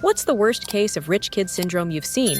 What's the worst case of rich kid syndrome you've seen?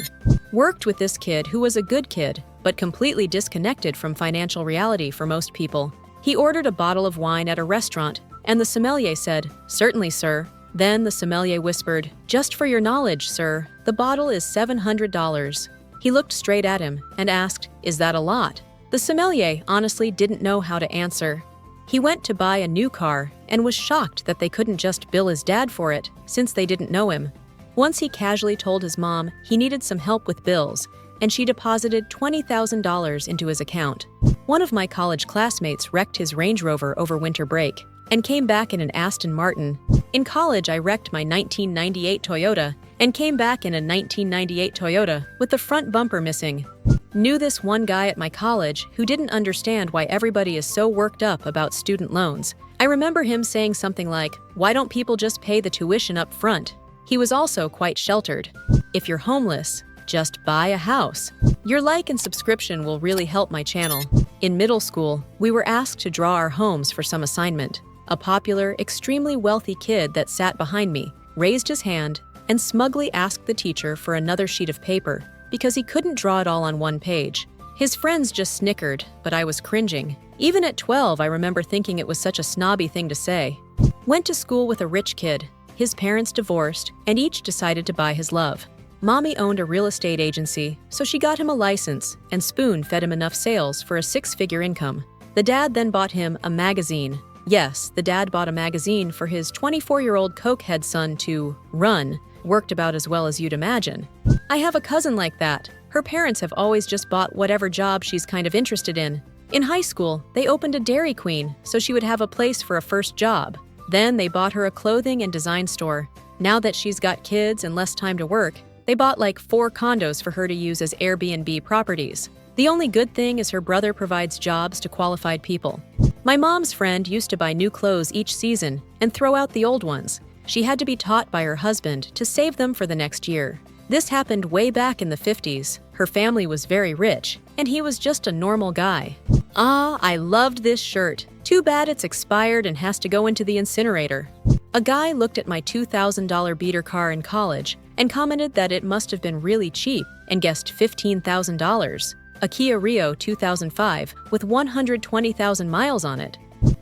Worked with this kid who was a good kid, but completely disconnected from financial reality for most people. He ordered a bottle of wine at a restaurant, and the sommelier said, "Certainly, sir." Then the sommelier whispered, "Just for your knowledge, sir, the bottle is $700. He looked straight at him and asked, "Is that a lot?" The sommelier honestly didn't know how to answer. He went to buy a new car and was shocked that they couldn't just bill his dad for it, since they didn't know him. Once he casually told his mom he needed some help with bills, and she deposited $20,000 into his account. One of my college classmates wrecked his Range Rover over winter break and came back in an Aston Martin. In college, I wrecked my 1998 Toyota and came back in a 1998 Toyota with the front bumper missing. Knew this one guy at my college who didn't understand why everybody is so worked up about student loans. I remember him saying something like, "Why don't people just pay the tuition up front?" He was also quite sheltered. If you're homeless, just buy a house. Your like and subscription will really help my channel. In middle school, we were asked to draw our homes for some assignment. A popular, extremely wealthy kid that sat behind me raised his hand and smugly asked the teacher for another sheet of paper because he couldn't draw it all on one page. His friends just snickered, but I was cringing. Even at 12, I remember thinking it was such a snobby thing to say. Went to school with a rich kid. His parents divorced, and each decided to buy his love. Mommy owned a real estate agency, so she got him a license and spoon-fed him enough sales for a six-figure income. The dad then bought him a magazine. Yes, the dad bought a magazine for his 24-year-old cokehead son to run. Worked about as well as you'd imagine. I have a cousin like that. Her parents have always just bought whatever job she's kind of interested in. In high school, they opened a Dairy Queen so she would have a place for a first job. Then they bought her a clothing and design store. Now that she's got kids and less time to work, they bought like 4 condos for her to use as Airbnb properties. The only good thing is her brother provides jobs to qualified people. My mom's friend used to buy new clothes each season and throw out the old ones. She had to be taught by her husband to save them for the next year. This happened way back in the 50s. Her family was very rich, and he was just a normal guy. Ah, I loved this shirt. Too bad it's expired and has to go into the incinerator. A guy looked at my $2,000 beater car in college and commented that it must have been really cheap and guessed $15,000. A Kia Rio 2005 with 120,000 miles on it.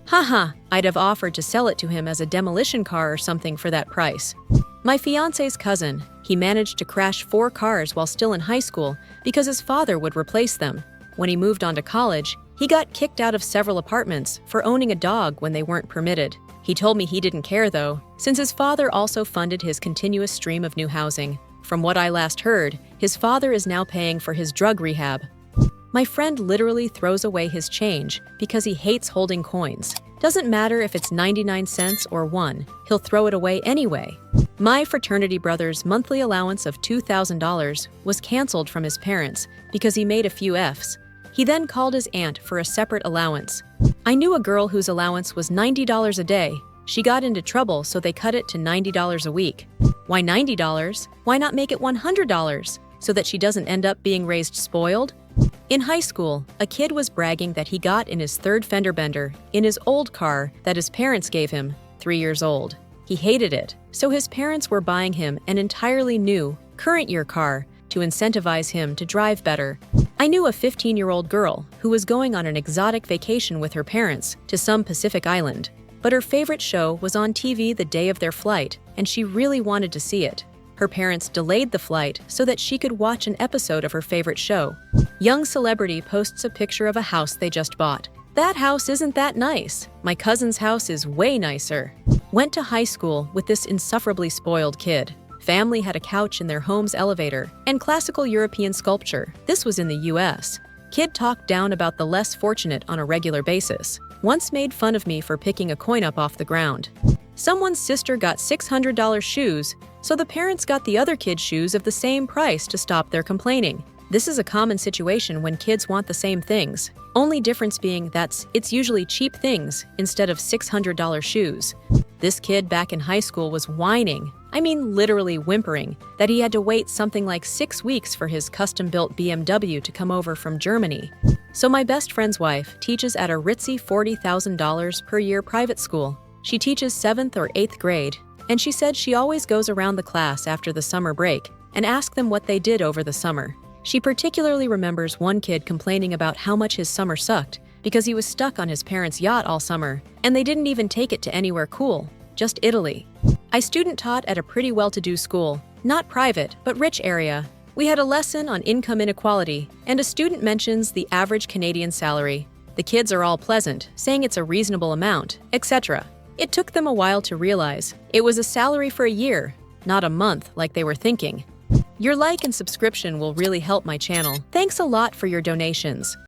Haha, I'd have offered to sell it to him as a demolition car or something for that price. My fiance's cousin, he managed to crash 4 cars while still in high school because his father would replace them. When he moved on to college, he got kicked out of several apartments for owning a dog when they weren't permitted. He told me he didn't care though, since his father also funded his continuous stream of new housing. From what I last heard, his father is now paying for his drug rehab. My friend literally throws away his change because he hates holding coins. Doesn't matter if it's 99 cents or 1, he'll throw it away anyway. My fraternity brother's monthly allowance of $2,000 was canceled from his parents because he made a few Fs. He then called his aunt for a separate allowance. I knew a girl whose allowance was $90 a day. She got into trouble, so they cut it to $90 a week. Why $90? Why not make it $100 so that she doesn't end up being raised spoiled? In high school, a kid was bragging that he got in his 3rd fender bender in his old car that his parents gave him, 3 years old. He hated it, so his parents were buying him an entirely new, current year car to incentivize him to drive better. I knew a 15-year-old girl who was going on an exotic vacation with her parents to some Pacific island, but her favorite show was on TV the day of their flight, and she really wanted to see it. Her parents delayed the flight so that she could watch an episode of her favorite show. Young celebrity posts a picture of a house they just bought. That house isn't that nice. My cousin's house is way nicer. Went to high school with this insufferably spoiled kid. Family had a couch in their home's elevator and classical European sculpture. This was in the US. Kid talked down about the less fortunate on a regular basis. Once made fun of me for picking a coin up off the ground. Someone's sister got $600 shoes, so the parents got the other kid's shoes of the same price to stop their complaining. This is a common situation when kids want the same things. Only difference being it's usually cheap things instead of $600 shoes. This kid back in high school was whining, I mean literally whimpering, that he had to wait something like 6 weeks for his custom-built BMW to come over from Germany. So my best friend's wife teaches at a ritzy $40,000 per year private school. She teaches 7th or 8th grade. and she said she always goes around the class after the summer break and asks them what they did over the summer. She particularly remembers one kid complaining about how much his summer sucked because he was stuck on his parents' yacht all summer, and they didn't even take it to anywhere cool, just Italy. I student taught at a pretty well-to-do school, not private, but rich area. We had a lesson on income inequality, and a student mentions the average Canadian salary. The kids are all pleasant, saying it's a reasonable amount, etc. It took them a while to realize it was a salary for a year, not a month like they were thinking. Your like and subscription will really help my channel. Thanks a lot for your donations.